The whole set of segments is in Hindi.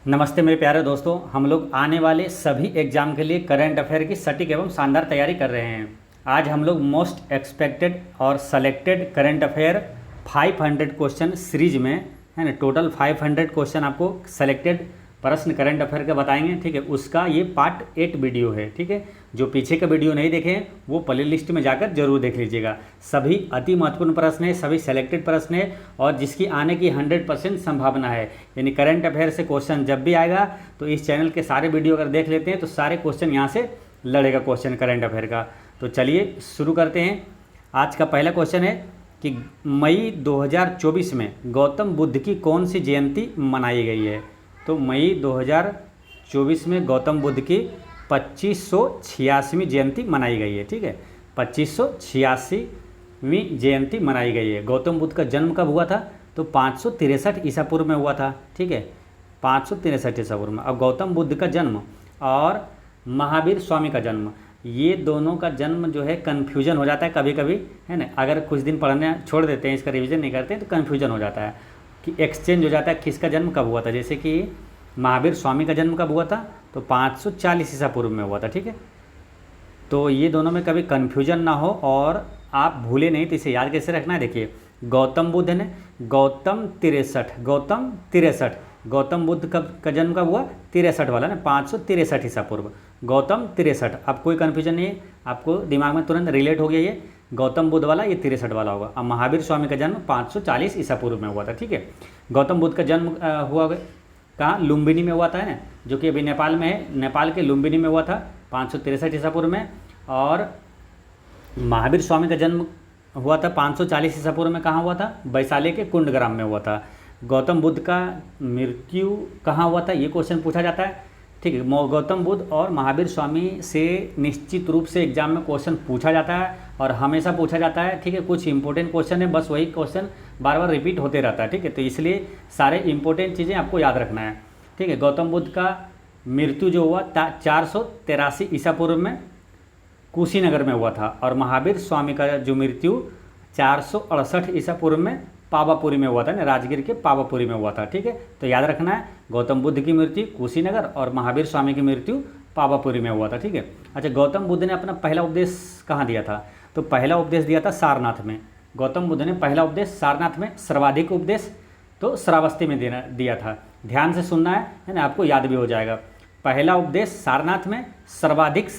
नमस्ते मेरे प्यारे दोस्तों, हम लोग आने वाले सभी एग्जाम के लिए करंट अफेयर की सटीक एवं शानदार तैयारी कर रहे हैं। आज हम लोग मोस्ट एक्सपेक्टेड और selected current affair 500 question series में है ना, टोटल 500 क्वेश्चन आपको सेलेक्टेड प्रश्न करंट अफेयर का बताएंगे। ठीक है, उसका ये पार्ट 8 वीडियो है। ठीक है, जो पीछे का वीडियो नहीं देखे हैं वो प्ले लिस्ट में जाकर जरूर देख लीजिएगा। सभी अति महत्वपूर्ण प्रश्न है, सभी सेलेक्टेड प्रश्न है और जिसकी आने की 100% संभावना है। यानी करंट अफेयर से क्वेश्चन जब भी आएगा तो इस चैनल के सारे वीडियो अगर देख लेते हैं तो सारे क्वेश्चन यहाँ से लड़ेगा क्वेश्चन करंट अफेयर का। तो चलिए शुरू करते हैं। आज का पहला क्वेश्चन है कि मई 2024 में गौतम बुद्ध की कौन सी जयंती मनाई गई है। तो मई 2024 में गौतम बुद्ध की 2586वीं जयंती मनाई गई है। ठीक है, 2586वीं जयंती मनाई गई है। गौतम बुद्ध का जन्म कब हुआ था? तो 563 ईसा पूर्व में हुआ था। ठीक है, 563 ईसा पूर्व में। अब गौतम बुद्ध का जन्म और महावीर स्वामी का जन्म, ये दोनों का जन्म जो है कन्फ्यूजन हो जाता है कभी कभी, है ना। अगर कुछ दिन पढ़ने छोड़ देते हैं, इसका रिवीजन नहीं करते हैं तो कन्फ्यूजन हो जाता है कि एक्सचेंज हो जाता है किसका जन्म कब हुआ था। जैसे कि महावीर स्वामी का जन्म कब हुआ था? तो 540 ईसा पूर्व में हुआ था। ठीक है, तो ये दोनों में कभी कन्फ्यूजन ना हो और आप भूले नहीं। तो इसे याद कैसे रखना है? देखिए, गौतम बुद्ध ने गौतम 63 गौतम बुद्ध का जन्म कब हुआ? 63 वाला ना, 563 ईसा पूर्व, गौतम 63। अब कोई कन्फ्यूजन नहीं है, आपको दिमाग में तुरंत रिलेट हो गया ये गौतम बुद्ध वाला, ये 63 वाला होगा। अब महावीर स्वामी का जन्म 540 ईसा पूर्व में हुआ था। ठीक है, गौतम बुद्ध का जन्म हुआ कहाँ? लुम्बिनी में हुआ था, है ना, जो कि अभी नेपाल में है। नेपाल के लुम्बिनी में हुआ था 563 ईसा पूर्व में। और महावीर स्वामी का जन्म हुआ था 540 ईसा पूर्व में। कहाँ हुआ था? वैशाली के कुंडग्राम में हुआ था। गौतम बुद्ध का मृत्यु कहाँ हुआ था, ये क्वेश्चन पूछा जाता है। ठीक है, गौतम बुद्ध और महावीर स्वामी से निश्चित रूप से एग्जाम में क्वेश्चन पूछा जाता है और हमेशा पूछा जाता है। ठीक है, कुछ इंपॉर्टेंट क्वेश्चन है, बस वही क्वेश्चन बार बार रिपीट होते रहता है। ठीक है, तो इसलिए सारे इंपॉर्टेंट चीज़ें आपको याद रखना है। ठीक है, गौतम बुद्ध का मृत्यु जो हुआ 483 ईसा पूर्व में कुशीनगर में हुआ था और महावीर स्वामी का जो मृत्यु 468 ईसा पूर्व में पावापुरी में हुआ था ना, राजगीर के पावापुरी में हुआ था। ठीक है, तो याद रखना है, गौतम बुद्ध की मृत्यु कुशीनगर और महावीर स्वामी की मृत्यु पावापुरी में हुआ था। ठीक है, अच्छा, गौतम बुद्ध ने अपना पहला उपदेश कहाँ दिया था? तो पहला उपदेश दिया था सारनाथ में। गौतम बुद्ध ने पहला उपदेश सारनाथ में, सर्वाधिक उपदेश तो श्रावस्ती में दिया था। ध्यान से सुनना है ना, आपको याद भी हो जाएगा। पहला उपदेश सारनाथ में, सर्वाधिक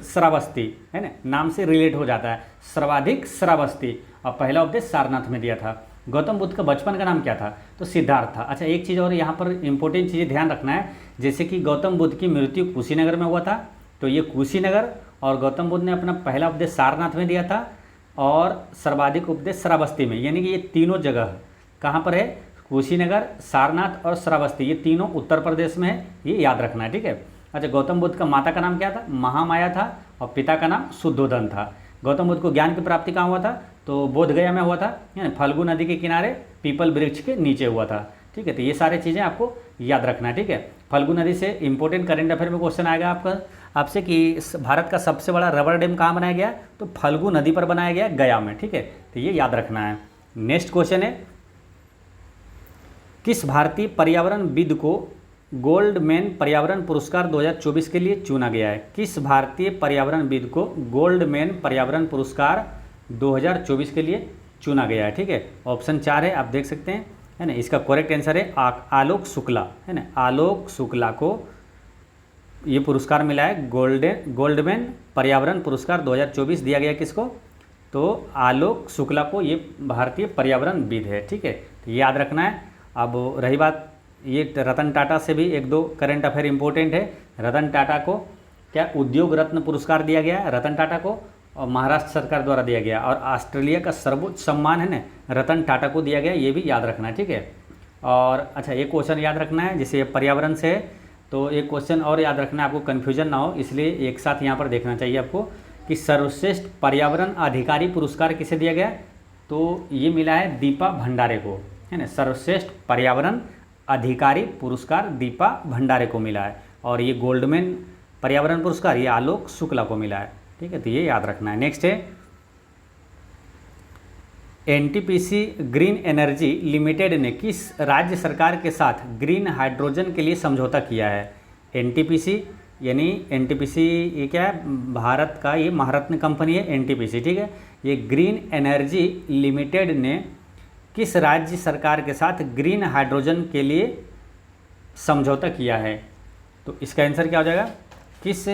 श्रावस्ती है ना, नाम से रिलेट हो जाता है, सर्वाधिक श्रावस्ती। और पहला उपदेश सारनाथ में दिया था। गौतम बुद्ध का बचपन का नाम क्या था? तो सिद्धार्थ था। अच्छा, एक चीज़ और यहाँ पर इंपॉर्टेंट चीज़ें ध्यान रखना है, जैसे कि गौतम बुद्ध की मृत्यु कुशीनगर में हुआ था, तो ये कुशीनगर और गौतम बुद्ध ने अपना पहला उपदेश सारनाथ में दिया था और सर्वाधिक उपदेश श्रावस्ती में। यानी कि ये तीनों जगह कहाँ पर है? कुशीनगर, सारनाथ और श्रावस्ती, ये तीनों उत्तर प्रदेश में है, ये याद रखना है। ठीक है, अच्छा, गौतम बुद्ध का माता का नाम क्या था? महामाया था और पिता का नाम शुद्धोधन था। गौतम बुद्ध को ज्ञान की प्राप्ति कहाँ हुआ था? तो बोधगया में हुआ था, है ना, फल्गु नदी के किनारे पीपल वृक्ष के नीचे हुआ था। ठीक है, तो ये सारी चीज़ें आपको याद रखना है। ठीक है, फल्गु नदी से इंपॉर्टेंट करंट अफेयर में क्वेश्चन आएगा आपसे कि भारत का सबसे बड़ा रबर डैम कहाँ बनाया गया? तो फल्गु नदी पर बनाया गया, गया में। ठीक है, तो ये याद रखना है। नेक्स्ट क्वेश्चन है, किस भारतीय पर्यावरणविद को गोल्डमैन पर्यावरण पुरस्कार 2024 के लिए चुना गया है? किस भारतीय पर्यावरणविद को गोल्डमैन पर्यावरण पुरस्कार 2024 के लिए चुना गया है? ठीक है, ऑप्शन 4 है, आप देख सकते हैं, है ना। इसका करेक्ट आंसर है आलोक शुक्ला, है ना। आलोक शुक्ला को ये पुरस्कार मिला है, गोल्डमैन पर्यावरण पुरस्कार 2024 दिया गया। किसको? तो आलोक शुक्ला को, ये भारतीय पर्यावरणविद है। ठीक है, तो याद रखना है। अब रही बात, ये रतन टाटा से भी एक दो करंट अफेयर इंपॉर्टेंट है। रतन टाटा को क्या उद्योग रत्न पुरस्कार दिया गया है? रतन टाटा को और महाराष्ट्र सरकार द्वारा दिया गया। और ऑस्ट्रेलिया का सर्वोच्च सम्मान है ना, रतन टाटा को दिया गया, ये भी याद रखना है। ठीक है, और अच्छा, एक क्वेश्चन याद रखना है, जैसे पर्यावरण से है तो एक क्वेश्चन और याद रखना है, आपको कन्फ्यूजन ना हो, इसलिए एक साथ यहाँ पर देखना चाहिए आपको कि सर्वश्रेष्ठ पर्यावरण अधिकारी पुरस्कार किसे दिया गया? तो ये मिला है दीपा भंडारे को, है ना। सर्वश्रेष्ठ पर्यावरण अधिकारी पुरस्कार दीपा भंडारे को मिला है और ये गोल्डमैन पर्यावरण पुरस्कार ये आलोक शुक्ला को मिला है। ठीक है, तो ये याद रखना है। नेक्स्ट है, एनटीपीसी ग्रीन एनर्जी लिमिटेड ने किस राज्य सरकार के साथ ग्रीन हाइड्रोजन के लिए समझौता किया है? एनटीपीसी यानी एनटीपीसी ये क्या है? भारत का ये महारत्न कंपनी है एनटीपीसी, ठीक है। ये ग्रीन एनर्जी लिमिटेड ने किस राज्य सरकार के साथ ग्रीन हाइड्रोजन के लिए समझौता किया है? तो इसका आंसर क्या हो जाएगा? किस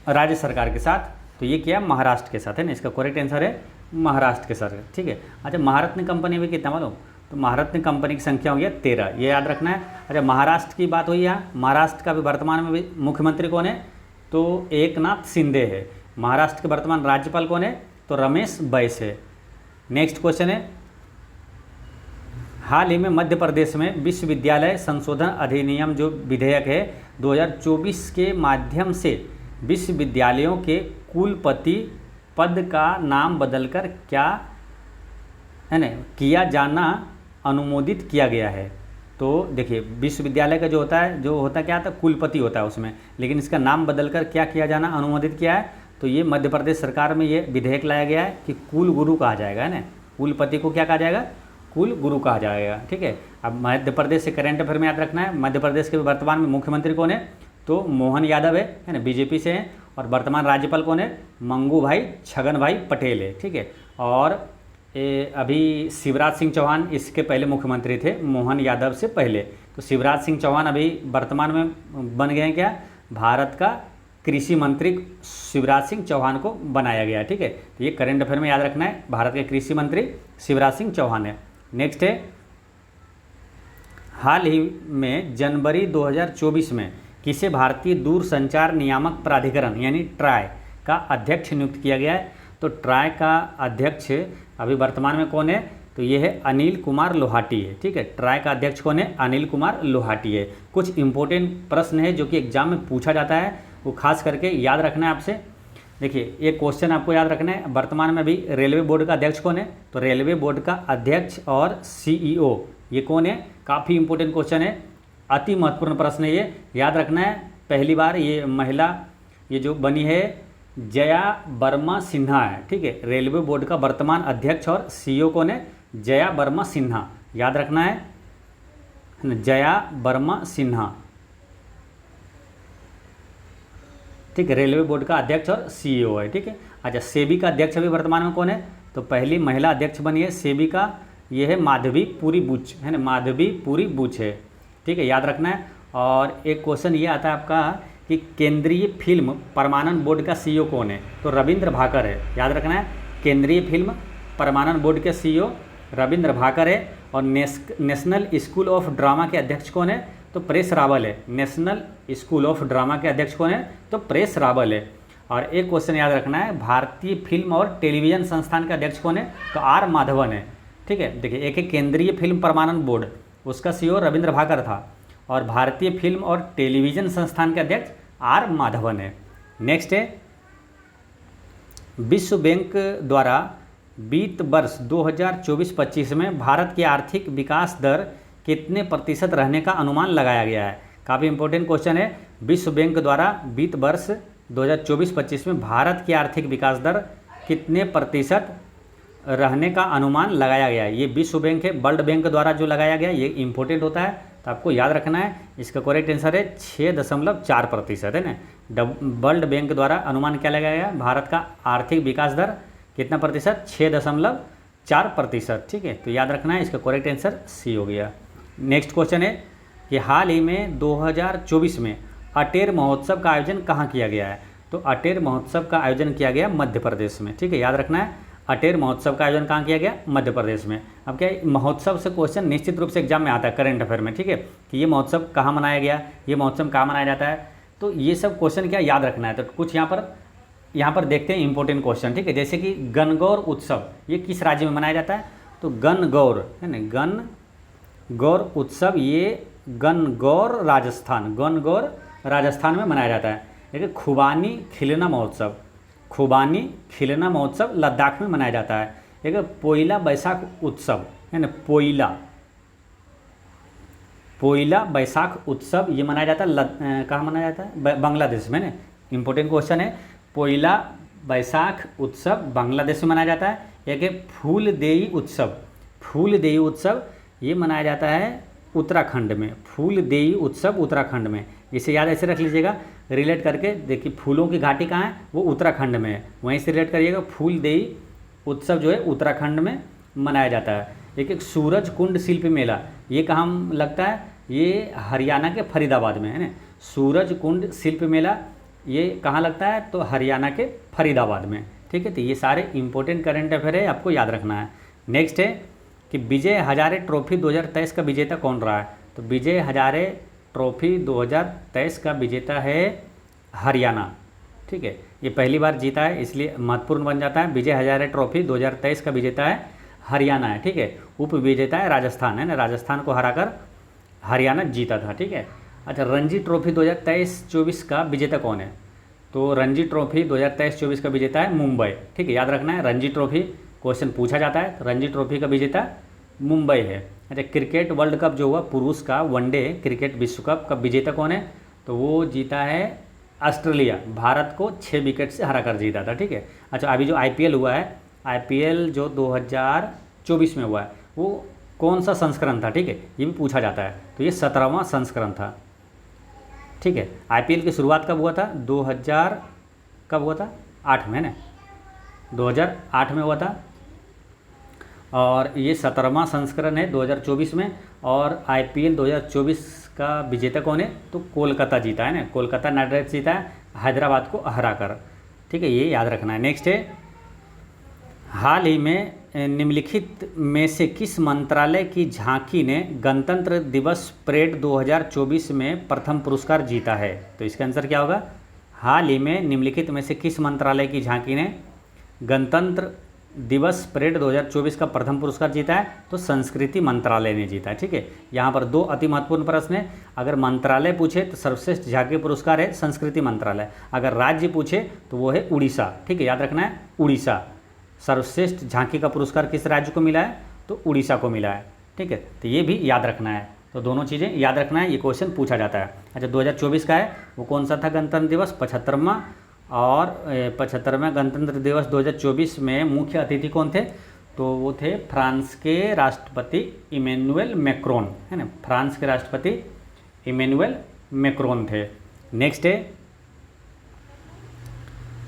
राज्य सरकार के साथ? तो ये क्या? महाराष्ट्र के साथ है ना। इसका करेक्ट आंसर है महाराष्ट्र के साथ, ठीक है। अच्छा, महारत्न कंपनी में कितना मालूम? तो महारत्न कंपनी की संख्या हो गया 13, ये याद रखना है। अच्छा, महाराष्ट्र की बात हुई यहाँ, महाराष्ट्र का भी वर्तमान में भी मुख्यमंत्री कौन है? तो एकनाथ शिंदे है। महाराष्ट्र के वर्तमान राज्यपाल कौन है? तो रमेश बैस है। नेक्स्ट क्वेश्चन है, हाल ही में मध्य प्रदेश में विश्वविद्यालय संशोधन अधिनियम जो विधेयक है 2024 के माध्यम से विश्वविद्यालयों के कुलपति पद का नाम बदलकर क्या है ना किया जाना अनुमोदित किया गया है। तो देखिए, विश्वविद्यालय का जो होता क्या था? कुलपति होता है उसमें, लेकिन इसका नाम बदलकर क्या किया जाना अनुमोदित किया है? तो ये मध्य प्रदेश सरकार में ये विधेयक लाया गया है कि कुल गुरु कहा जाएगा, है ना। कुलपति को क्या कहा जाएगा? कुल गुरु कहा जाएगा, ठीक है। अब मध्य प्रदेश से करंट अफेयर में याद रखना है, मध्य प्रदेश के वर्तमान में मुख्यमंत्री कौन है? तो मोहन यादव है ना, बीजेपी से हैं। और वर्तमान राज्यपाल कौन है? मंगू भाई छगन भाई पटेल है, ठीक है। और अभी शिवराज सिंह चौहान इसके पहले मुख्यमंत्री थे, मोहन यादव से पहले। तो शिवराज सिंह चौहान अभी वर्तमान में बन गए हैं क्या? भारत का कृषि मंत्री शिवराज सिंह चौहान को बनाया गया, ठीक है। तो ये करंट अफेयर में याद रखना है, भारत के कृषि मंत्री शिवराज सिंह चौहान है। नेक्स्ट है, हाल ही में जनवरी 2024 में किसे भारतीय दूरसंचार नियामक प्राधिकरण यानी ट्राई का अध्यक्ष नियुक्त किया गया है? तो ट्राई का अध्यक्ष अभी वर्तमान में कौन है? तो ये है अनिल कुमार लोहाटी है, ठीक है। ट्राई का अध्यक्ष कौन है? अनिल कुमार लोहाटी है। कुछ इंपॉर्टेंट प्रश्न है जो कि एग्जाम में पूछा जाता है, वो खास करके याद रखना है आपसे। देखिए, एक क्वेश्चन आपको याद रखना है, वर्तमान में अभी रेलवे बोर्ड का अध्यक्ष कौन है? तो रेलवे बोर्ड का अध्यक्ष और सीईओ ये कौन है? काफ़ी इंपॉर्टेंट क्वेश्चन है, अति महत्वपूर्ण प्रश्न है, ये याद रखना है। पहली बार ये महिला ये जो बनी है जया वर्मा सिन्हा है, ठीक है। रेलवे बोर्ड का वर्तमान अध्यक्ष और सीईओ कौन है? जया वर्मा सिन्हा, याद रखना है, जया वर्मा सिन्हा, ठीक है। रेलवे बोर्ड का अध्यक्ष और सीईओ है, ठीक है। अच्छा, सेबी का अध्यक्ष अभी वर्तमान में कौन है? तो पहली महिला अध्यक्ष बनी है सेबी का, ये है माधवी पुरी बुच, है ना, माधवी पुरी बुच है, ठीक है, याद रखना है। और एक क्वेश्चन ये आता है आपका कि केंद्रीय फिल्म प्रमाणन बोर्ड का सीईओ कौन है? तो रविंद्र भाकर है, याद रखना है। केंद्रीय फिल्म प्रमाणन बोर्ड के सीईओ रविंद्र भाकर है। और नेशनल स्कूल ऑफ ड्रामा के अध्यक्ष कौन है? तो परेश रावल है। नेशनल स्कूल ऑफ ड्रामा के अध्यक्ष कौन है? तो परेश रावल है। और एक क्वेश्चन याद रखना है, भारतीय फिल्म और टेलीविज़न संस्थान का अध्यक्ष कौन है? तो आर माधवन है, ठीक है। देखिए, एक है केंद्रीय फिल्म प्रमाणन बोर्ड, उसका सीईओ रविंद्र भाकर था, और भारतीय फिल्म और टेलीविज़न संस्थान के अध्यक्ष आर माधवन है। नेक्स्ट है, विश्व बैंक द्वारा वित्त वर्ष 2024-25 में भारत की आर्थिक विकास दर कितने प्रतिशत रहने का अनुमान लगाया गया है? काफ़ी इंपॉर्टेंट क्वेश्चन है। विश्व बैंक द्वारा वित्त वर्ष 2024-25 में भारत की आर्थिक विकास दर कितने प्रतिशत रहने का अनुमान लगाया गया है? ये विश्व बैंक है, वर्ल्ड बैंक द्वारा जो लगाया गया ये इंपॉर्टेंट होता है, तो आपको याद रखना है। इसका करेक्ट आंसर है 6.4% है ना। वर्ल्ड बैंक द्वारा अनुमान क्या लगाया गया? भारत का आर्थिक विकास दर कितना प्रतिशत? 6.4%, ठीक है। तो याद रखना है, इसका करेक्ट आंसर सी हो गया। नेक्स्ट क्वेश्चन है कि हाल ही में 2024 में अटेर महोत्सव का आयोजन कहाँ किया गया है? तो अटेर महोत्सव का आयोजन किया गया मध्य प्रदेश में, ठीक है, याद रखना है। अटेर महोत्सव का आयोजन कहाँ किया गया? मध्य प्रदेश में। अब क्या है, महोत्सव से क्वेश्चन निश्चित रूप से एग्जाम में आता है करंट अफेयर में, ठीक है, कि ये महोत्सव कहाँ मनाया गया, ये महोत्सव कहाँ मनाया जाता है, तो ये सब क्वेश्चन क्या याद रखना है। तो कुछ यहाँ पर देखते हैं इंपॉर्टेंट क्वेश्चन, ठीक है। जैसे कि गणगौर उत्सव ये किस राज्य में मनाया जाता है? तो गणगौर है ना, गणगौर उत्सव ये गणगौर राजस्थान में मनाया जाता है। देखिए, खुबानी खिलना महोत्सव लद्दाख में मनाया जाता है। एक पोइला बैसाख उत्सव है ना, पोइला बैसाख उत्सव ये मनाया जाता है कहाँ मनाया जाता है? बांग्लादेश में ना। इंपॉर्टेंट क्वेश्चन है, पोइला बैसाख उत्सव बांग्लादेश में मनाया जाता है। एक है फूलदेई उत्सव। फूलदेई उत्सव ये मनाया जाता है उत्तराखंड में। फूलदेई उत्सव उत्तराखंड में, इसे याद ऐसे रख लीजिएगा, रिलेट करके देखिए फूलों की घाटी कहाँ है, वो उत्तराखंड में है, वहीं से रिलेट करिएगा। फूलदेई उत्सव जो है उत्तराखंड में मनाया जाता है। एक सूरज कुंड शिल्प मेला, ये कहाँ लगता है, ये हरियाणा के फरीदाबाद में है ना। सूरज कुंड शिल्प मेला ये कहाँ लगता है, तो हरियाणा के फरीदाबाद में, ठीक है। तो ये सारे इंपॉर्टेंट करंट अफेयर है, आपको याद रखना है। नेक्स्ट है कि विजय हजारे ट्रॉफी 2023 का विजेता कौन रहा है, तो विजय हजारे ट्रॉफी 2023 का विजेता है हरियाणा, ठीक है। ये पहली बार जीता है इसलिए महत्वपूर्ण बन जाता है। विजय हजारे ट्रॉफी 2023 का विजेता है हरियाणा है, ठीक है। उप विजेता है राजस्थान, है ना, राजस्थान को हराकर हरियाणा जीता था, ठीक है। अच्छा, रणजी ट्रॉफी 2023-24 का विजेता कौन है, तो रणजी ट्रॉफी 2023-24 का विजेता है मुंबई, ठीक है, याद रखना है। रणजी ट्रॉफी क्वेश्चन पूछा जाता है, तो रणजी ट्रॉफी का विजेता मुंबई है। अच्छा, क्रिकेट वर्ल्ड कप जो हुआ पुरुष का वनडे क्रिकेट विश्व कप का विजेता कौन है, तो वो जीता है ऑस्ट्रेलिया, भारत को 6 विकेट से हराकर जीता था, ठीक है। अच्छा, अभी जो IPL हुआ है, IPL जो 2024 में हुआ है, वो कौन सा संस्करण था, ठीक है, ये भी पूछा जाता है। तो ये 17वां संस्करण था, ठीक है। IPL की शुरुआत कब हुआ था, 2000 कब हुआ था, 8 में ना, 2008 में हुआ था, और ये 17वां संस्करण है 2024 में। और IPL 2024 का विजेता कौन है, तो कोलकाता जीता है ना, कोलकाता नाइट राइडर्स जीता है हैदराबाद को हराकर, ठीक है, ये याद रखना है। नेक्स्ट है, हाल ही में निम्नलिखित में से किस मंत्रालय की झांकी ने गणतंत्र दिवस परेड 2024 में प्रथम पुरस्कार जीता है, तो इसका आंसर क्या होगा। हाल ही में निम्नलिखित में से किस मंत्रालय की झांकी ने गणतंत्र दिवस परेड 2024 का प्रथम पुरस्कार जीता है, तो संस्कृति मंत्रालय ने जीता है, ठीक है। यहाँ पर 2 अति महत्वपूर्ण प्रश्न है। अगर मंत्रालय पूछे तो सर्वश्रेष्ठ झांकी पुरस्कार है संस्कृति मंत्रालय, अगर राज्य पूछे तो वो है उड़ीसा, ठीक है, याद रखना है उड़ीसा। सर्वश्रेष्ठ झांकी का पुरस्कार किस राज्य को मिला है, तो उड़ीसा को मिला है, ठीक है। तो ये भी याद रखना है, तो दोनों चीज़ें याद रखना है, ये क्वेश्चन पूछा जाता है। अच्छा, 2024 का है वो कौन सा था गणतंत्र दिवस, 75वां, और 75वें गणतंत्र दिवस 2024 में मुख्य अतिथि कौन थे, तो वो थे फ्रांस के राष्ट्रपति इमैनुअल मैक्रोन, है ना, फ्रांस के राष्ट्रपति इमैनुअल मैक्रोन थे। नेक्स्ट है,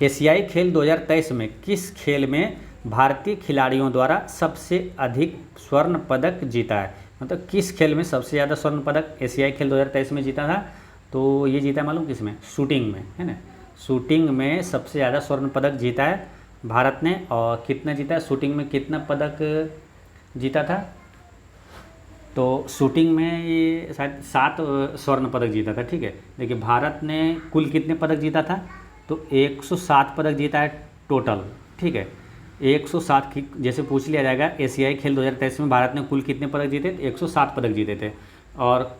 एशियाई खेल 2023 में किस खेल में भारतीय खिलाड़ियों द्वारा सबसे अधिक स्वर्ण पदक जीता है, मतलब किस खेल में सबसे ज़्यादा स्वर्ण पदक एशियाई खेल 2023 में जीता था, तो ये जीता है मालूम किस में, शूटिंग में, है ना, शूटिंग में सबसे ज़्यादा स्वर्ण पदक जीता है भारत ने। और कितना जीता है शूटिंग में, कितना पदक जीता था, तो शूटिंग में ये शायद 7 स्वर्ण पदक जीता था, ठीक है। देखिए भारत ने कुल कितने पदक जीता था, तो 107 पदक जीता है टोटल, ठीक है। 107 की जैसे पूछ लिया जाएगा एशियाई खेल 2023 में भारत ने कुल कितने पदक जीते, तो 107 पदक जीते थे। और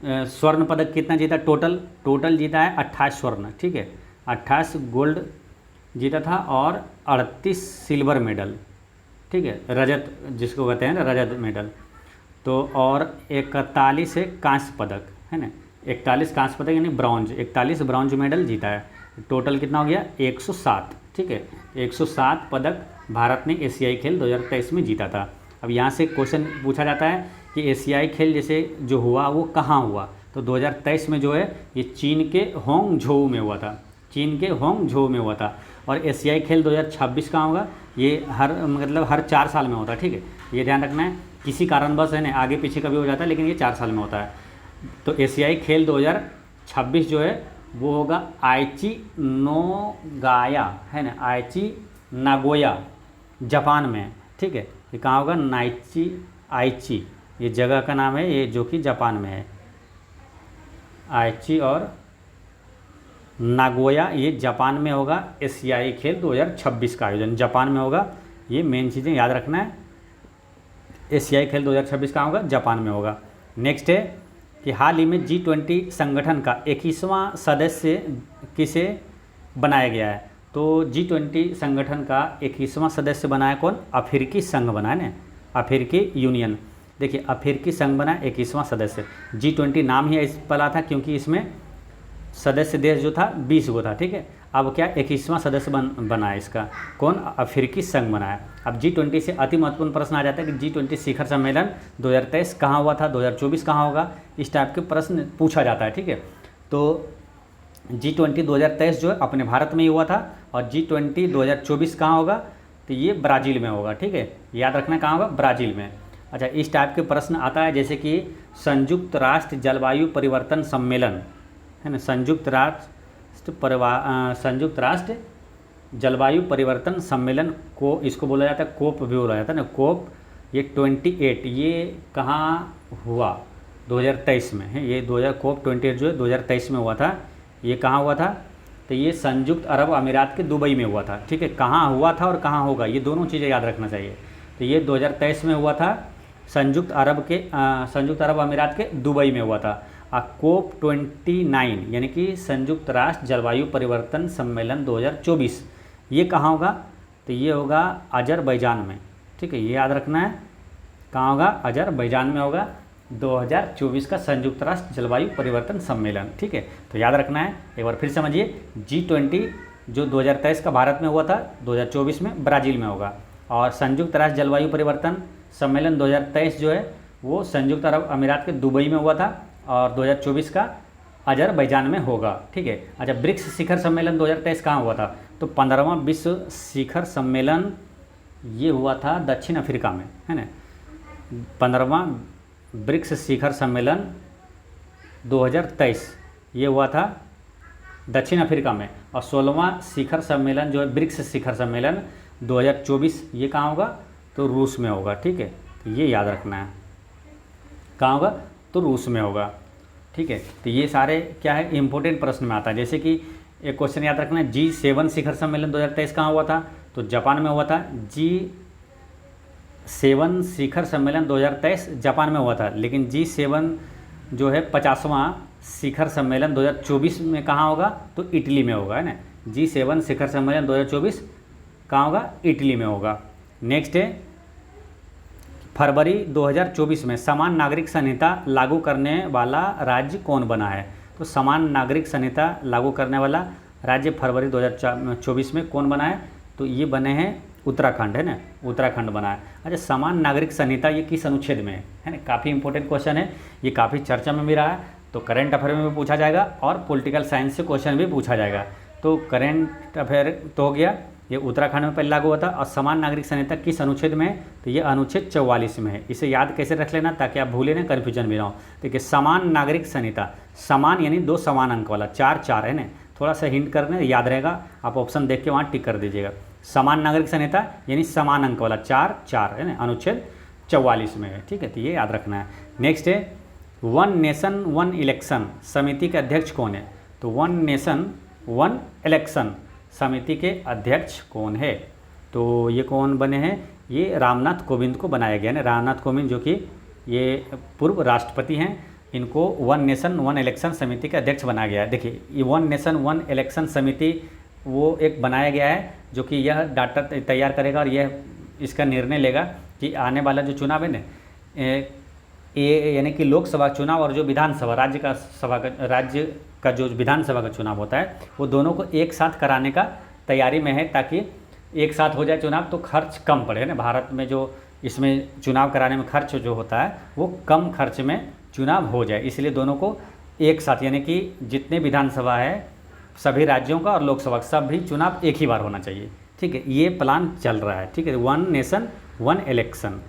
स्वर्ण पदक कितना जीता, टोटल जीता है 28 स्वर्ण, ठीक है, 28 गोल्ड जीता था और 38 सिल्वर मेडल, ठीक है, रजत जिसको कहते हैं ना, रजत मेडल। तो और 41 है कांस्य पदक, है ना, 41 कांस्य पदक यानी ब्रॉन्ज, 41 ब्रॉन्ज मेडल जीता है। टोटल कितना हो गया, 107, ठीक है, 107 पदक भारत ने एशियाई खेल 2023 में जीता था। अब यहाँ से क्वेश्चन पूछा जाता है कि एशियाई खेल जैसे जो हुआ वो कहाँ हुआ, तो 2023 में जो है ये चीन के होंगझोउ में हुआ था, चीन के होंगझोउ में हुआ था। और एशियाई खेल 2026 कहाँ होगा, ये हर 4 साल में होता है, ठीक है, ये ध्यान रखना है। किसी कारणवश है ना आगे पीछे कभी हो जाता है, लेकिन ये 4 साल में होता है। तो एशियाई खेल 2026 जो है वो होगा आइची नोगाया, है ना, आइची नागोया जापान में, ठीक है। ये कहाँ होगा, आइची ये जगह का नाम है, ये जो कि जापान में है। आइची और नागोया ये जापान में होगा। एशियाई खेल 2026 का आयोजन जापान में होगा, ये मेन चीज़ें याद रखना है। एशियाई खेल 2026 कहाँ होगा, जापान में होगा। नेक्स्ट है कि हाल ही में G20 संगठन का 21वां सदस्य किसे बनाया गया है, तो G20 संगठन का 21वां सदस्य बनाया कौन, अफ्रीकी संघ बना है ना, अफ्रीकी यूनियन। देखिए अफ्रीकी संघ बना 21वां सदस्य। G20 नाम ही इस पला था क्योंकि इसमें सदस्य देश जो था 20 गो था, ठीक है। अब क्या 21वां सदस्य बना है इसका, कौन, अफ्रीकी संघ बना है। अब G20 से अति महत्वपूर्ण प्रश्न आ जाता है कि G20 शिखर सम्मेलन 2023 कहाँ हुआ था, 2024 कहाँ होगा, इस टाइप के प्रश्न पूछा जाता है, ठीक है। तो G20 2023 जो है अपने भारत में ही हुआ था, और G20 2024 कहाँ होगा, तो ये ब्राज़ील में होगा, ठीक है, याद रखना कहाँ होगा, ब्राज़ील में। अच्छा, इस टाइप के प्रश्न आता है जैसे कि संयुक्त राष्ट्र जलवायु परिवर्तन सम्मेलन, है ना, संयुक्त राष्ट्र जलवायु परिवर्तन सम्मेलन को, इसको बोला जाता है कोप भी बोला जाता है ना, कोप, ये 28 ये कहाँ हुआ, 2023 में है ये, कोप 28 जो है 2023 में हुआ था। ये कहाँ हुआ था, तो ये संयुक्त अरब अमीरात के दुबई में हुआ था, ठीक है। कहाँ हुआ था और कहाँ होगा, ये दोनों चीज़ें याद रखना चाहिए। तो ये 2023 में हुआ था, संयुक्त अरब अमीरात के दुबई में हुआ था। कोप 29 यानी कि संयुक्त राष्ट्र जलवायु परिवर्तन सम्मेलन 2024, ये कहाँ होगा, तो ये होगा अजरबैजान में, ठीक है, ये याद रखना है, कहाँ होगा, अजरबैजान में होगा 2024 का संयुक्त राष्ट्र जलवायु परिवर्तन सम्मेलन, ठीक है। तो याद रखना है, एक बार फिर समझिए, G20 जो 2023 का भारत में हुआ था, 2024 में ब्राज़ील में होगा, और संयुक्त राष्ट्र जलवायु परिवर्तन सम्मेलन 2023 जो है वो संयुक्त अरब अमीरात के दुबई में हुआ था, और 2024 का अजरबैजान में होगा, ठीक है। अच्छा, ब्रिक्स शिखर सम्मेलन 2023 कहाँ हुआ था, तो 15वां विश्व शिखर सम्मेलन ये हुआ था दक्षिण अफ्रीका में, है ना। 15वां ब्रिक्स शिखर सम्मेलन 2023 ये हुआ था दक्षिण अफ्रीका में, और 16वां शिखर सम्मेलन जो है ब्रिक्स शिखर सम्मेलन 2024 ये कहाँ होगा, तो रूस में होगा, ठीक है। तो ये याद रखना है, कहाँ होगा, तो रूस में होगा, ठीक है। तो ये सारे क्या है, इंपॉर्टेंट प्रश्न में आता है। जैसे कि एक क्वेश्चन याद रखना है, G7 शिखर सम्मेलन 2023 कहाँ हुआ था, तो जापान में हुआ था। G7 शिखर सम्मेलन 2023 जापान में हुआ था, लेकिन G7 जो है 50वां शिखर सम्मेलन 2024 में कहाँ होगा, तो इटली में होगा, है ना। G7 शिखर सम्मेलन 2024 कहाँ होगा, इटली में होगा। नेक्स्ट है, फरवरी 2024 में समान नागरिक संहिता लागू करने वाला राज्य कौन बना है, तो समान नागरिक संहिता लागू करने वाला राज्य फरवरी 2024 में कौन बना है, तो ये बने हैं उत्तराखंड, है ना, उत्तराखंड बना है। अच्छा, समान नागरिक संहिता ये किस अनुच्छेद में है ना, काफ़ी इंपॉर्टेंट क्वेश्चन है, ये काफ़ी चर्चा में भी रहा है, तो करेंट अफेयर में भी पूछा जाएगा और पॉलिटिकल साइंस से क्वेश्चन भी पूछा जाएगा। तो करेंट अफेयर तो हो गया, ये उत्तराखंड में पहले लागू होता, और समान नागरिक संहिता किस अनुच्छेद में है, तो ये अनुच्छेद 44 में है। इसे याद कैसे रख लेना ताकि आप भूले ना, कन्फ्यूजन भी ना हो। देखिए, समान नागरिक संहिता, समान यानी 2 समान अंक वाला, 4 है ना, थोड़ा सा हिंट करने याद रहेगा, आप ऑप्शन देख के वहाँ टिक कर दीजिएगा। समान नागरिक संहिता यानी समान अंक वाला 4 है ना, अनुच्छेद 44 में है, ठीक है। तो ये याद रखना है। नेक्स्ट है, वन नेशन वन इलेक्शन समिति के अध्यक्ष कौन है, तो वन नेशन वन इलेक्शन समिति के अध्यक्ष कौन है, तो ये कौन बने हैं, ये रामनाथ कोविंद को बनाया गया है। रामनाथ कोविंद जो कि ये पूर्व राष्ट्रपति हैं, इनको वन नेशन वन इलेक्शन समिति के अध्यक्ष बनाया गया है। देखिए, ये वन नेशन वन इलेक्शन समिति वो एक बनाया गया है जो कि यह डाटा तैयार करेगा और यह इसका निर्णय लेगा कि आने वाला जो चुनाव है ना, यानी कि लोकसभा चुनाव और जो विधानसभा राज्य का जो विधानसभा का चुनाव होता है, वो दोनों को एक साथ कराने का तैयारी में है, ताकि एक साथ हो जाए चुनाव तो खर्च कम पड़े ना। भारत में जो इसमें चुनाव कराने में खर्च जो होता है वो कम खर्च में चुनाव हो जाए, इसलिए दोनों को एक साथ, यानी कि जितने विधानसभा है सभी राज्यों का और लोकसभा सब भी चुनाव एक ही बार होना चाहिए, ठीक है। ये प्लान चल रहा है, ठीक है, वन नेशन वन इलेक्शन,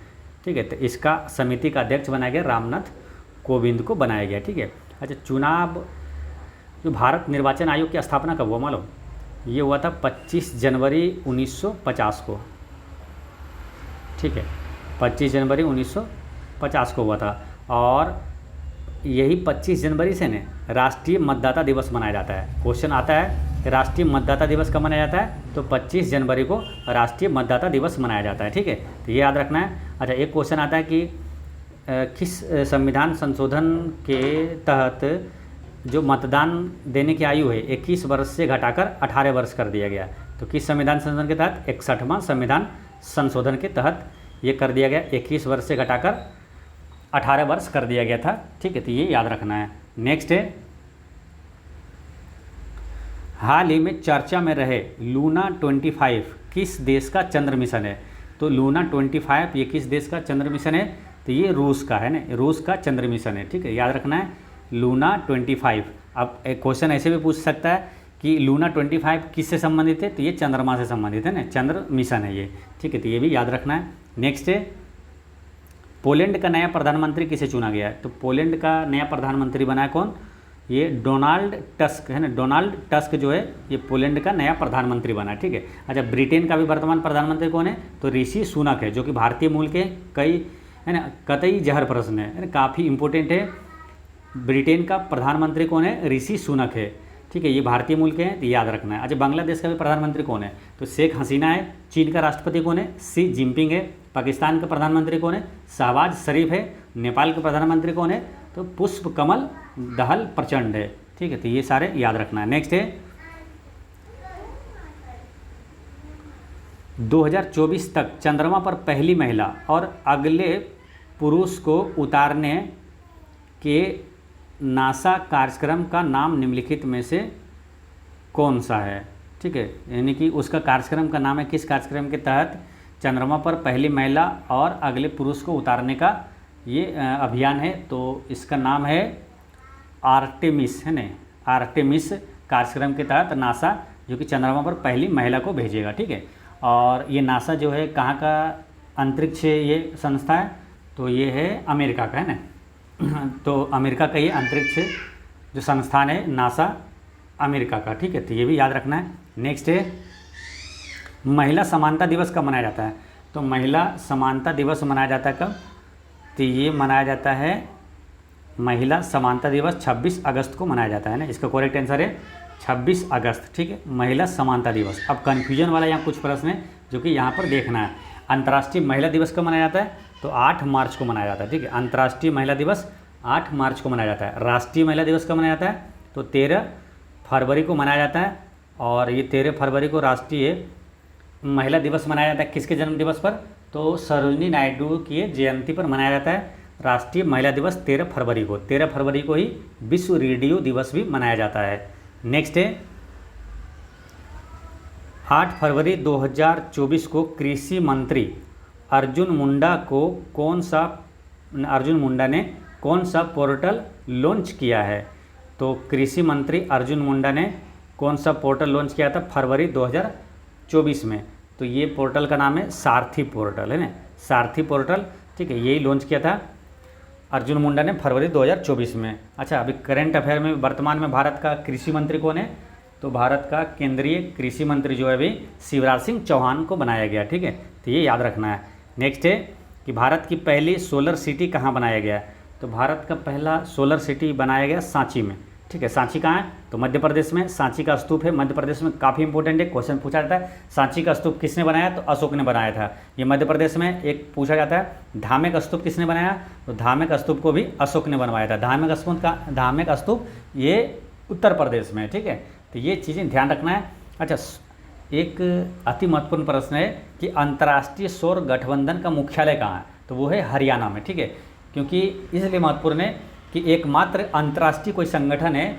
ठीक है। तो इसका समिति का अध्यक्ष बनाया गया, रामनाथ कोविंद को बनाया गया, ठीक है। अच्छा, चुनाव जो भारत निर्वाचन आयोग की स्थापना कब हुआ मालूम, ये हुआ था 25 जनवरी 1950 को, ठीक है, 25 जनवरी 1950 को हुआ था। और यही 25 जनवरी से ने राष्ट्रीय मतदाता दिवस मनाया जाता है। क्वेश्चन आता है राष्ट्रीय मतदाता दिवस कब मनाया जाता है, तो 25 जनवरी को राष्ट्रीय मतदाता दिवस मनाया जाता है, ठीक है। तो ये याद रखना है। अच्छा, एक क्वेश्चन आता है कि किस संविधान संशोधन के तहत जो मतदान देने की आयु है 21 वर्ष से घटाकर 18 वर्ष कर दिया गया, तो किस संविधान संशोधन के तहत, 61वां संविधान संशोधन के तहत ये कर दिया गया, 21 वर्ष से घटाकर 18 वर्ष कर दिया गया था, ठीक है। तो ये याद रखना है। नेक्स्ट है, हाल ही में चर्चा में रहे लूना 25 किस देश का चंद्र मिशन है? तो लूना 25 ये किस देश का चंद्र मिशन है? तो ये रूस का है ना, रूस का चंद्र मिशन है। ठीक है, याद रखना है लूना 25। अब एक क्वेश्चन ऐसे भी पूछ सकता है कि लूना 25 किससे संबंधित है? तो ये चंद्रमा से संबंधित है ना, चंद्र मिशन है ये। ठीक है, तो ये भी याद रखना है। नेक्स्ट है, पोलैंड का नया प्रधानमंत्री किसे चुना गया है? तो पोलैंड का नया प्रधानमंत्री बना है कौन? ये डोनाल्ड टस्क है ना, डोनाल्ड टस्क जो है ये पोलैंड का नया प्रधानमंत्री बना है। ठीक है, अच्छा ब्रिटेन का भी वर्तमान प्रधानमंत्री कौन है? तो ऋषि सुनक है, जो कि भारतीय मूल के कई है ना, कतई जहर प्रश्न है ना, काफ़ी इंपॉर्टेंट है। ब्रिटेन का प्रधानमंत्री कौन है? ऋषि सुनक है। ठीक है, ये भारतीय मूल के हैं, तो याद रखना है। अच्छा बांग्लादेश का भी प्रधानमंत्री कौन है? तो शेख हसीना है। चीन का राष्ट्रपति कौन है? शी जिनपिंग है। पाकिस्तान का प्रधानमंत्री कौन है? शहबाज शरीफ है। नेपाल के प्रधानमंत्री कौन है? तो पुष्प कमल दहल प्रचंड है। ठीक है, तो ये सारे याद रखना है। नेक्स्ट है 2024 तक चंद्रमा पर पहली महिला और अगले पुरुष को उतारने के नासा कार्यक्रम का नाम निम्नलिखित में से कौन सा है? ठीक है, यानी कि उसका कार्यक्रम का नाम है, किस कार्यक्रम के तहत चंद्रमा पर पहली महिला और अगले पुरुष को उतारने का ये अभियान है? तो इसका नाम है आर्टेमिस है ना, आर्टेमिस कार्यक्रम के तहत नासा जो कि चंद्रमा पर पहली महिला को भेजेगा। ठीक है, और ये नासा जो है कहाँ का अंतरिक्ष ये संस्था है? तो ये है अमेरिका का है ना, तो अमेरिका का ये अंतरिक्ष जो संस्थान है नासा अमेरिका का। ठीक है, तो ये भी याद रखना है। नेक्स्ट है महिला समानता दिवस कब मनाया जाता है? तो महिला समानता दिवस मनाया जाता है कब? तो ये मनाया जाता है महिला समानता दिवस 26 अगस्त को मनाया जाता है ना, इसका करेक्ट आंसर है 26 अगस्त। ठीक है, महिला समानता दिवस। अब कन्फ्यूजन वाला यहाँ कुछ प्रश्न है जो कि यहाँ पर देखना है। अंतर्राष्ट्रीय महिला दिवस कब मनाया जाता है? तो 8 मार्च को मनाया जाता है। ठीक है, अंतर्राष्ट्रीय महिला दिवस 8 मार्च को मनाया जाता है। राष्ट्रीय महिला दिवस कब मनाया जाता है? तो 13 फरवरी को मनाया जाता है। और ये 13 फरवरी को राष्ट्रीय महिला दिवस मनाया जाता है। किसके जन्म दिवस पर? तो सरोजिनी नायडू की जयंती पर मनाया जाता है राष्ट्रीय महिला दिवस 13 फरवरी को। 13 फरवरी को ही विश्व रेडियो दिवस भी मनाया जाता है। नेक्स्ट है 8 फरवरी 2024 को कृषि मंत्री अर्जुन मुंडा ने कौन सा पोर्टल लॉन्च किया है? तो कृषि मंत्री अर्जुन मुंडा ने कौन सा पोर्टल लॉन्च किया था फरवरी 2024 में? तो ये पोर्टल का नाम है सारथी पोर्टल है ना, सारथी पोर्टल। ठीक है, यही लॉन्च किया था अर्जुन मुंडा ने फरवरी 2024 में। अच्छा अभी करंट अफेयर में वर्तमान में भारत का कृषि मंत्री कौन है? तो भारत का केंद्रीय कृषि मंत्री जो है अभी शिवराज सिंह चौहान को बनाया गया। ठीक है, तो ये याद रखना है। नेक्स्ट है कि भारत की पहली सोलर सिटी कहाँ बनाया गया? तो भारत का पहला सोलर सिटी बनाया गया सांची में। ठीक है, सांची कहाँ है? तो मध्य प्रदेश में। सांची का स्तूप है मध्य प्रदेश में, काफ़ी इंपॉर्टेंट है, क्वेश्चन पूछा जाता है। सांची का स्तूप किसने बनाया? तो अशोक ने बनाया था, ये मध्य प्रदेश में। एक पूछा जाता है धामे का स्तूप किसने बनाया? तो धामे का स्तूप को भी अशोक ने बनवाया था। धामे का स्तूप ये उत्तर प्रदेश में। ठीक है, तो ये चीज़ें ध्यान रखना है। अच्छा एक अति महत्वपूर्ण प्रश्न है कि अंतर्राष्ट्रीय सौर गठबंधन का मुख्यालय कहाँ है? तो वो है हरियाणा में। ठीक है, क्योंकि इसलिए महत्वपूर्ण है कि एकमात्र अंतर्राष्ट्रीय कोई संगठन है,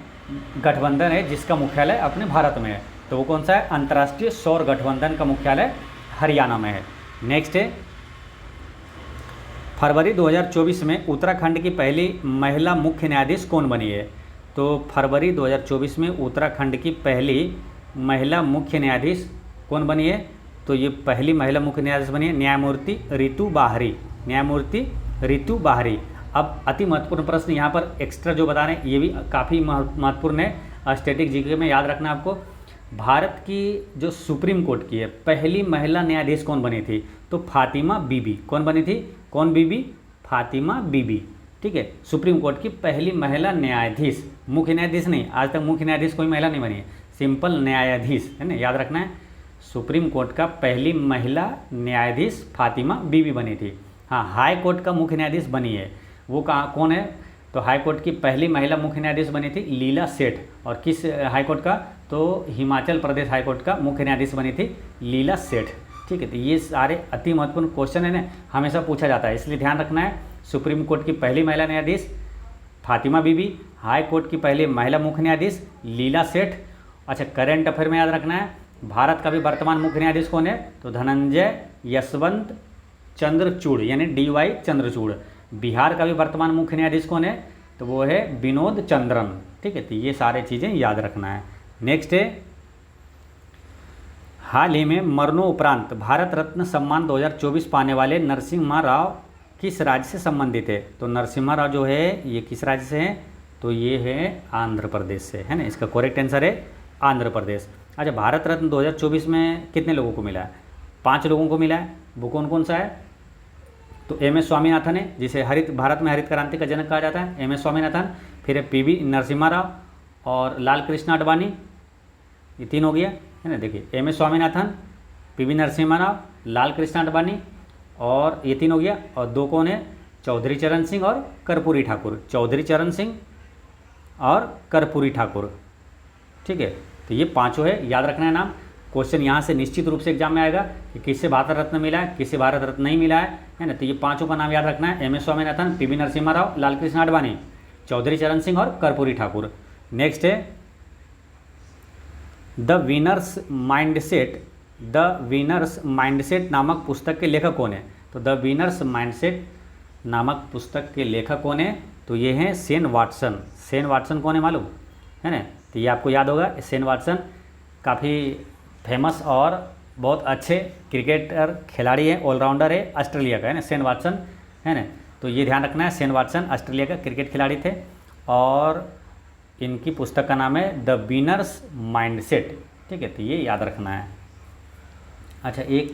गठबंधन है जिसका मुख्यालय अपने भारत में है। तो वो कौन सा है? अंतर्राष्ट्रीय सौर गठबंधन का मुख्यालय हरियाणा में है। नेक्स्ट है फरवरी 2024 में उत्तराखंड की पहली महिला मुख्य न्यायाधीश कौन बनी है? तो फरवरी 2024 में उत्तराखंड की पहली महिला मुख्य न्यायाधीश कौन बनी है? तो ये पहली महिला मुख्य न्यायाधीश बनी है न्यायमूर्ति रितु बाहरी, न्यायमूर्ति रितु बाहरी। अब अति महत्वपूर्ण प्रश्न यहाँ पर एक्स्ट्रा जो बता रहे हैं ये भी काफ़ी महत्वपूर्ण है, स्टैटिक जीके में याद रखना आपको। भारत की जो सुप्रीम कोर्ट की है पहली महिला न्यायाधीश कौन बनी थी? तो फातिमा बीबी। कौन बनी थी? कौन बीबी? फातिमा बीबी। ठीक है, सुप्रीम कोर्ट की पहली महिला न्यायाधीश, मुख्य न्यायाधीश नहीं, आज तक मुख्य न्यायाधीश कोई महिला नहीं बनी है, सिंपल न्यायाधीश है ना, याद रखना है। सुप्रीम कोर्ट का पहली महिला न्यायाधीश फातिमा बीबी बनी थी। हाँ, हाई कोर्ट का मुख्य न्यायाधीश बनी है, वो कहाँ कौन है? तो हाई कोर्ट की पहली महिला मुख्य न्यायाधीश बनी थी लीला सेठ। और किस हाई कोर्ट का? तो हिमाचल प्रदेश हाई कोर्ट का मुख्य न्यायाधीश बनी थी लीला सेठ। ठीक है, तो ये सारे अति महत्वपूर्ण क्वेश्चन है ना, हमेशा पूछा जाता है, इसलिए ध्यान रखना है। सुप्रीम कोर्ट की पहली महिला न्यायाधीश फातिमा बीबी, हाई कोर्ट की पहली महिला मुख्य न्यायाधीश लीला सेठ, अच्छा, करंट अफेयर में याद रखना है, भारत का भी वर्तमान मुख्य न्यायाधीश कौन है? तो धनंजय यशवंत चंद्रचूड़ यानी DY चंद्रचूड़। बिहार का भी वर्तमान मुख्य न्यायाधीश कौन है? तो वो है विनोद चंद्रन। ठीक है, तो ये सारे चीज़ें याद रखना है। नेक्स्ट है, हाल ही में मरणोपरांत भारत रत्न सम्मान 2024 पाने वाले नरसिम्हा राव किस राज्य से संबंधित है? तो नरसिम्हा राव जो है ये किस राज्य से हैं? तो ये है आंध्र प्रदेश से, है ना। इसका करेक्ट आंसर है आंध्र प्रदेश। अच्छा, भारत रत्न 2024 में कितने लोगों को मिला है? 5 लोगों को मिला है। वो कौन कौन सा है? तो MS स्वामीनाथन है, जिसे भारत में हरित क्रांति का जनक कहा जाता है, MS स्वामीनाथन। फिर है PV नरसिम्हा राव और लाल कृष्ण आडवाणी, ये 3 हो गया, है ना। देखिए MS स्वामीनाथन, PV नरसिम्हा राव, लाल कृष्ण आडवाणी और ये 3 हो गया। और 2 कौन है? चौधरी चरण सिंह और कर्पूरी ठाकुर। चौधरी चरण सिंह और कर्पूरी ठाकुर। ठीक है, तो ये 5 है, याद रखना है नाम। क्वेश्चन यहाँ से निश्चित रूप से एग्जाम में आएगा कि किससे भारत रत्न मिला है, किससे भारत रत्न नहीं मिला है ना। तो ये 5 का नाम याद रखना है, MS स्वामीनाथन, PV नरसिम्हा राव, लाल कृष्ण आडवाणी, चौधरी चरण सिंह और कर्पूरी ठाकुर। नेक्स्ट है द विनर्स माइंडसेट नामक पुस्तक के लेखक कौन है? तो द विनर्स माइंडसेट नामक पुस्तक के लेखक कौन है? तो ये हैं शेन वाटसन। शेन वाटसन कौन है मालूम है ना? तो ये आपको याद होगा। शेन वाटसन काफ़ी फेमस और बहुत अच्छे क्रिकेटर खिलाड़ी है, ऑलराउंडर है, ऑस्ट्रेलिया का, है ना, शेन वाटसन, है ना। तो ये ध्यान रखना है, शेन वाटसन ऑस्ट्रेलिया का क्रिकेट खिलाड़ी थे और इनकी पुस्तक का नाम है द विनर्स माइंडसेट। ठीक है, तो ये याद रखना है। अच्छा, एक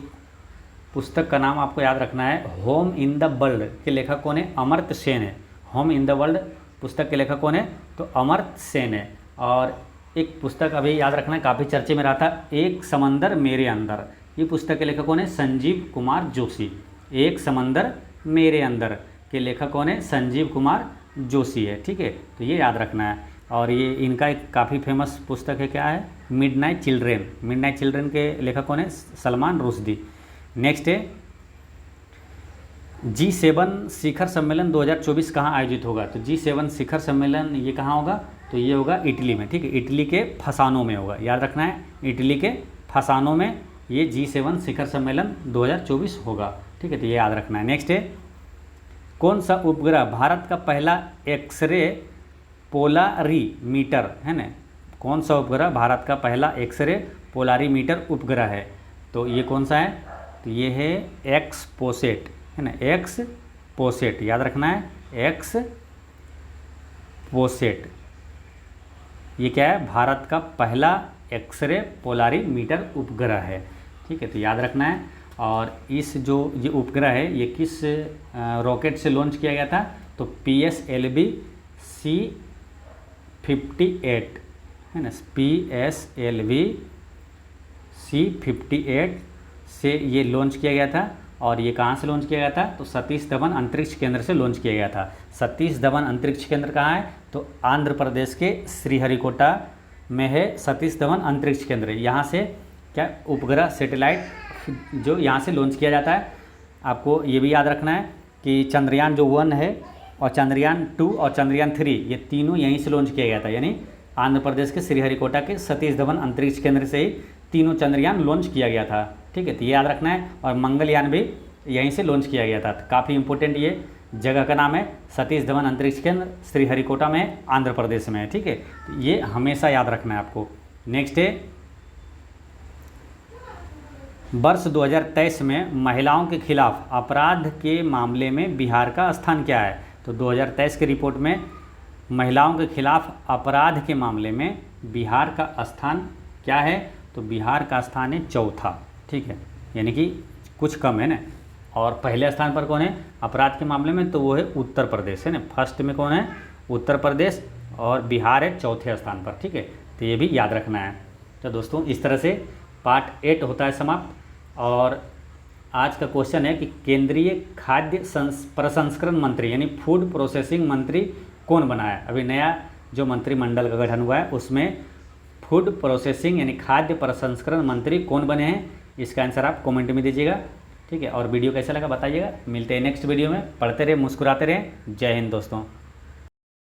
पुस्तक का नाम आपको याद रखना है, होम इन द वर्ल्ड के लेखक कौन है? अमर्त्य सेन है। होम इन द वर्ल्ड पुस्तक के लेखक कौन है? तो अमर्त्य सेन है। और एक पुस्तक अभी याद रखना है, काफ़ी चर्चे में रहा था, एक समंदर मेरे अंदर। ये पुस्तक के लेखक कौन है? संजीव कुमार जोशी। एक समंदर मेरे अंदर के लेखक कौन है? संजीव कुमार जोशी है। ठीक है, तो ये याद रखना है। और ये इनका एक काफ़ी फेमस पुस्तक है, क्या है? Midnight children. मिडनाइट चिल्ड्रेन के लेखक कौन है? सलमान रुश्दी। नेक्स्ट है G7 शिखर सम्मेलन 2024 कहाँ आयोजित होगा? तो G7 शिखर सम्मेलन ये कहाँ होगा? तो ये होगा इटली में। ठीक है, इटली के फसानो में होगा, याद रखना है, इटली के फसानो में ये G7 शिखर सम्मेलन 2024 होगा। ठीक है, तो ये याद रखना है। नेक्स्ट है कौन सा उपग्रह भारत का पहला एक्सरे पोलारीमीटर, है ना? कौन सा उपग्रह भारत का पहला एक्सरे पोलारीमीटर उपग्रह है? तो ये कौन सा है? तो ये है एक्सपोसेट, है ना, एक्सपोसेट, याद रखना है, एक्सपोसेट। ये क्या है? भारत का पहला एक्सरे पोलारीमीटर उपग्रह है। ठीक है, तो याद रखना है। और इस जो ये उपग्रह है ये किस रॉकेट से लॉन्च किया गया था? तो PSLV C58, है ना, PSLV C58 से ये लॉन्च किया गया था। और ये कहाँ से लॉन्च किया गया था? तो सतीश धवन अंतरिक्ष केंद्र से लॉन्च किया गया था। सतीश धवन अंतरिक्ष केंद्र कहाँ है? तो आंध्र प्रदेश के श्रीहरिकोटा में है सतीश धवन अंतरिक्ष केंद्र। यहाँ से क्या उपग्रह सैटेलाइट जो यहाँ से लॉन्च किया जाता है। आपको ये भी याद रखना है कि चंद्रयान जो 1 है और चंद्रयान 2 और चंद्रयान 3 ये तीनों यहीं से लॉन्च किया गया था, यानी आंध्र प्रदेश के श्रीहरिकोटा के सतीश धवन अंतरिक्ष केंद्र से ही तीनों चंद्रयान लॉन्च किया गया था। ठीक है, तो ये याद रखना है। और मंगलयान भी यहीं से लॉन्च किया गया था। तो काफ़ी इंपॉर्टेंट ये जगह का नाम है सतीश धवन अंतरिक्ष केंद्र, श्रीहरिकोटा में, आंध्र प्रदेश में है। ठीक है, तो ये हमेशा याद रखना है आपको। नेक्स्ट है वर्ष 2023 में महिलाओं के खिलाफ अपराध के मामले में बिहार का स्थान क्या है? तो 2023 की रिपोर्ट में महिलाओं के खिलाफ अपराध के मामले में बिहार का स्थान क्या है? तो बिहार का स्थान है 4था। ठीक है, यानी कि कुछ कम है ना। और पहले स्थान पर कौन है अपराध के मामले में? तो वो है उत्तर प्रदेश, है ना। फर्स्ट में कौन है? उत्तर प्रदेश, और बिहार है 4थे स्थान पर। ठीक है, तो ये भी याद रखना है। तो दोस्तों इस तरह से पार्ट 8 होता है समाप्त। और आज का क्वेश्चन है कि केंद्रीय खाद्य प्रसंस्करण मंत्री यानी फूड प्रोसेसिंग मंत्री कौन बना है? अभी नया जो मंत्रिमंडल का गठन हुआ है उसमें फूड प्रोसेसिंग यानी खाद्य प्रसंस्करण मंत्री कौन बने हैं? इसका आंसर आप कमेंट में दीजिएगा। ठीक है, और वीडियो कैसा लगा बताइएगा। मिलते हैं नेक्स्ट वीडियो में। पढ़ते रहे, मुस्कुराते रहें। जय हिंद दोस्तों।